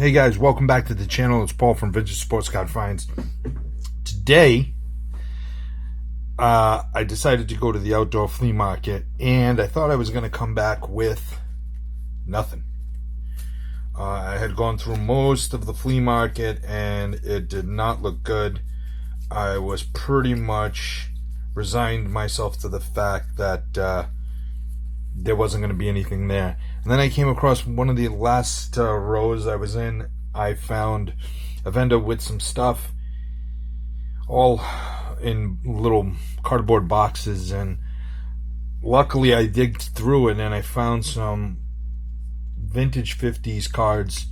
Hey guys, welcome back to the channel. It's Paul from Vintage Sports Card Finds. Today, I decided to go to the outdoor flea market, and I thought I was going to come back with nothing. I had gone through most of the flea market, and it did not look good. I was pretty much resigned myself to the fact that there wasn't going to be anything there. And then I came across one of the last rows I was in. I found a vendor with some stuff all in little cardboard boxes, and luckily I digged through it and I found some vintage 50s cards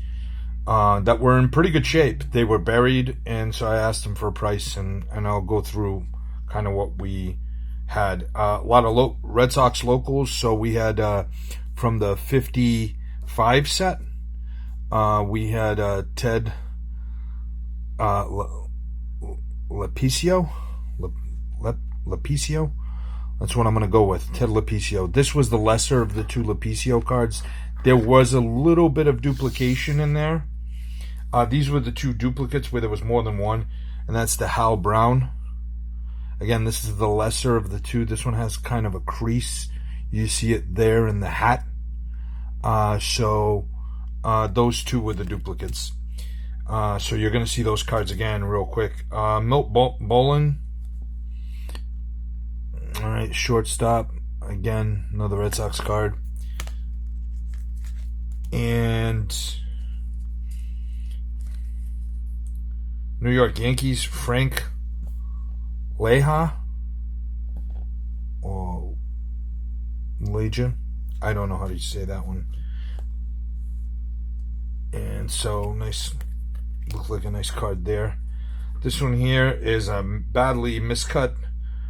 that were in pretty good shape. They were buried, and so I asked them for a price, and I'll go through kind of what we had. A lot of Red Sox locals. So we had from the 55 set, we had Ted Lepicio. Lepicio? That's what I'm going to go with. Ted Lepicio. This was the lesser of the two Lepicio cards. There was a little bit of duplication in there. These were the two duplicates where there was more than one, and that's the Hal Brown. Again, this is the lesser of the two. This one has kind of a crease. You see it there in the hat. So those two were the duplicates. So you're going to see those cards again real quick. Milt Bowman. All right, shortstop. Again, another Red Sox card. And New York Yankees, Frank Leja or Leja, I don't know how to say that one. And so nice, looks like a nice card there. This one here is a badly miscut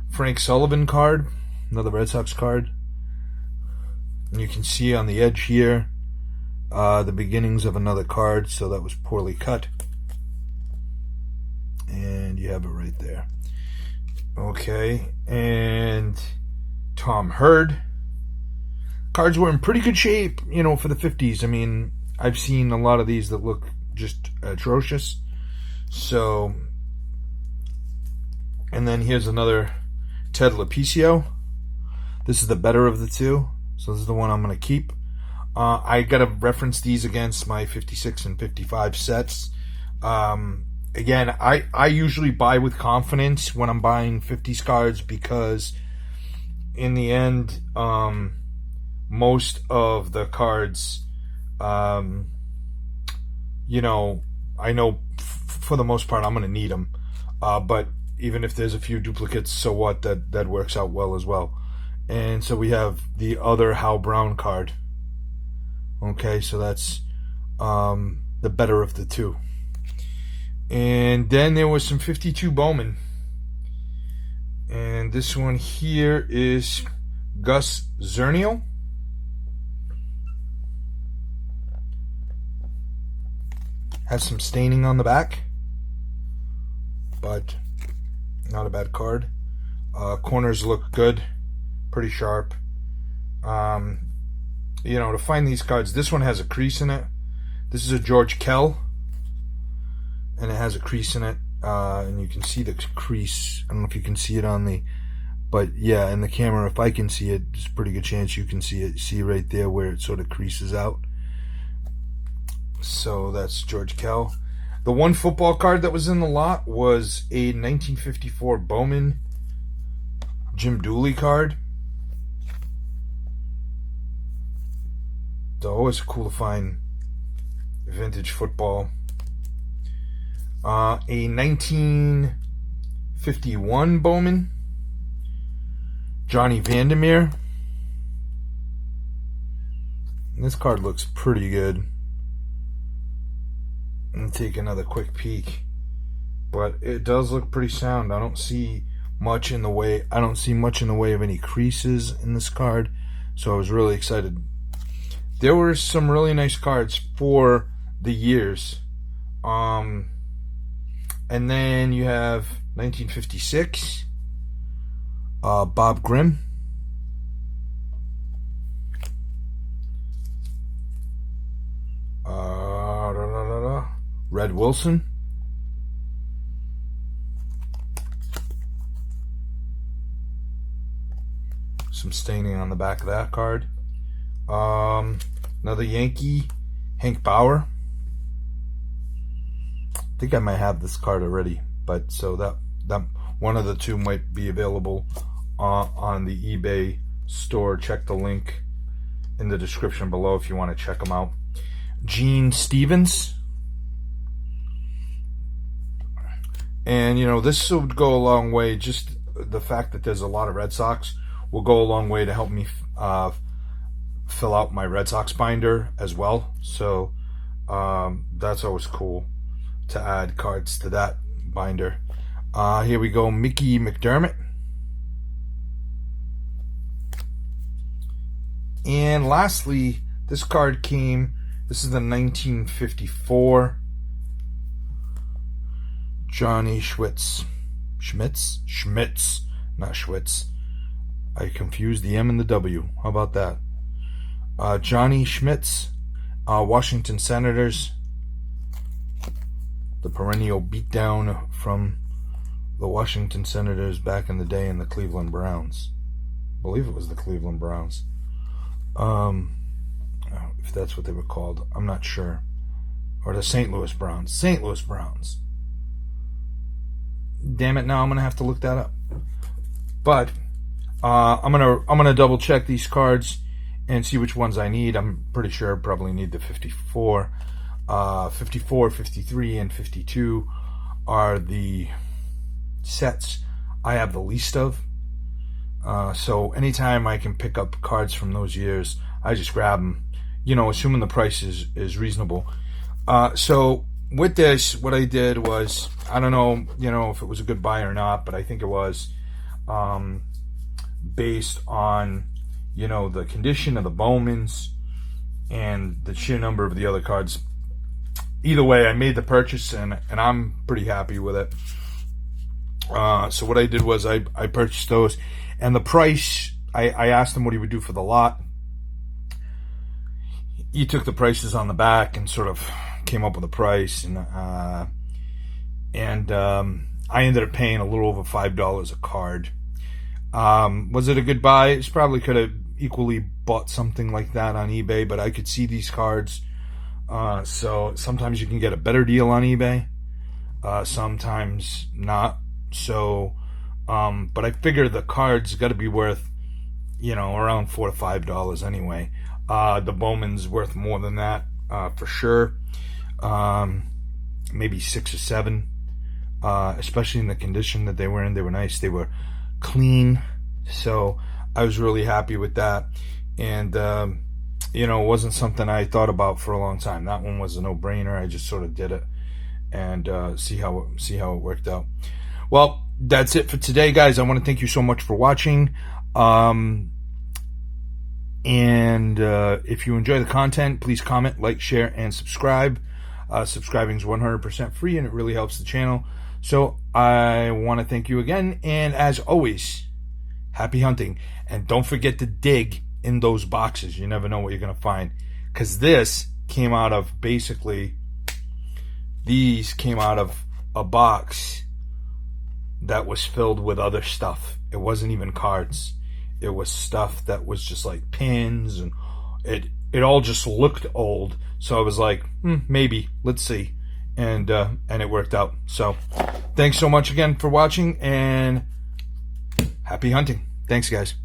Frank Sullivan card, another Red Sox card. And you can see on the edge here the beginnings of another card, so that was poorly cut. And you have it right there. Okay, and Tom Hurd. Cards were in pretty good shape, you know, for the 50s. I mean, I've seen a lot of these that look just atrocious. So, and then here's another Ted Lepicio. This is the better of the two, so this is the one I'm going to keep. I got to reference these against my 56 and 55 sets. Again, I usually buy with confidence when I'm buying 50s cards, because in the end, most of the cards, you know, I know for the most part I'm going to need them. But even if there's a few duplicates, so what, that works out well as well. And so we have the other Hal Brown card. Okay, so that's the better of the two. And then there was some 52 Bowman. And this one here is Gus Zernial. Has some staining on the back, but not a bad card. Corners look good, pretty sharp. You know, to find these cards, this one has a crease in it. This is a George Kell, and it has a crease in it, and you can see the crease. I don't know if you can see it on the, but yeah, in the camera, if I can see it, there's a pretty good chance you can see it. See right there where it sort of creases out. So that's George Kell. The one football card that was in the lot was a 1954 Bowman Jim Dooley card. It's always cool to find vintage football. A 1951 Bowman Johnny Vandermeer. And this card looks pretty good. And take another quick peek, but it does look pretty sound. I don't see much in the way. I don't see much in the way of any creases in this card, so I was really excited. There were some really nice cards for the years. And then you have 1956 Bob Grimm. Red Wilson. Some staining on the back of that card. Another Yankee, Hank Bauer. I think I might have this card already, but so that one of the two might be available on the eBay store. Check the link in the description below if you want to check them out. Gene Stevens. And, you know, this would go a long way. Just the fact that there's a lot of Red Sox will go a long way to help me fill out my Red Sox binder as well. So that's always cool to add cards to that binder. Here we go, Mickey McDermott. And lastly, this card came, this is the 1954 Johnny Schmitz, not Schwitz. I confused the M and the W. How about that? Johnny Schmitz, Washington Senators. The perennial beatdown from the Washington Senators back in the day in the Cleveland Browns. I believe it was the Cleveland Browns. If that's what they were called, I'm not sure. Or the St. Louis Browns. St. Louis Browns. Damn it! Now I'm gonna have to look that up. But I'm gonna double check these cards and see which ones I need. I'm pretty sure I probably need the 54. 54, 53, and 52 are the sets I have the least of. So anytime I can pick up cards from those years, I just grab them, you know, assuming the price is reasonable. So with this, what I did was, I don't know, you know, if it was a good buy or not, but I think it was, based on, you know, the condition of the Bowmans and the sheer number of the other cards. Either way, I made the purchase and I'm pretty happy with it. So what I did was I purchased those, and the price, I asked him what he would do for the lot. He took the prices on the back and sort of came up with a price, and I ended up paying a little over $5 a card. Was it a good buy? It probably could have equally bought something like that on eBay, but I could see these cards. So sometimes you can get a better deal on eBay, sometimes not. So, but I figure the cards got to be worth, you know, around $4 to $5 anyway. The Bowman's worth more than that, for sure. Maybe 6 or 7, especially in the condition that they were in. They were nice. They were clean. So I was really happy with that. And, you know, it wasn't something I thought about for a long time. That one was a no-brainer. I just sort of did it and see how it worked out. Well, that's it for today, guys. I want to thank you so much for watching. And if you enjoy the content, please comment, like, share, and subscribe. Subscribing is 100% free, and it really helps the channel. So I want to thank you again. And as always, happy hunting. And don't forget to dig in those boxes. You never know what you're going to find. Because this came out of, basically, these came out of a box that was filled with other stuff. It wasn't even cards. It was stuff that was just like pins, and it all just looked old. So I was like, maybe, let's see. And it worked out. So thanks so much again for watching, and happy hunting. Thanks, guys.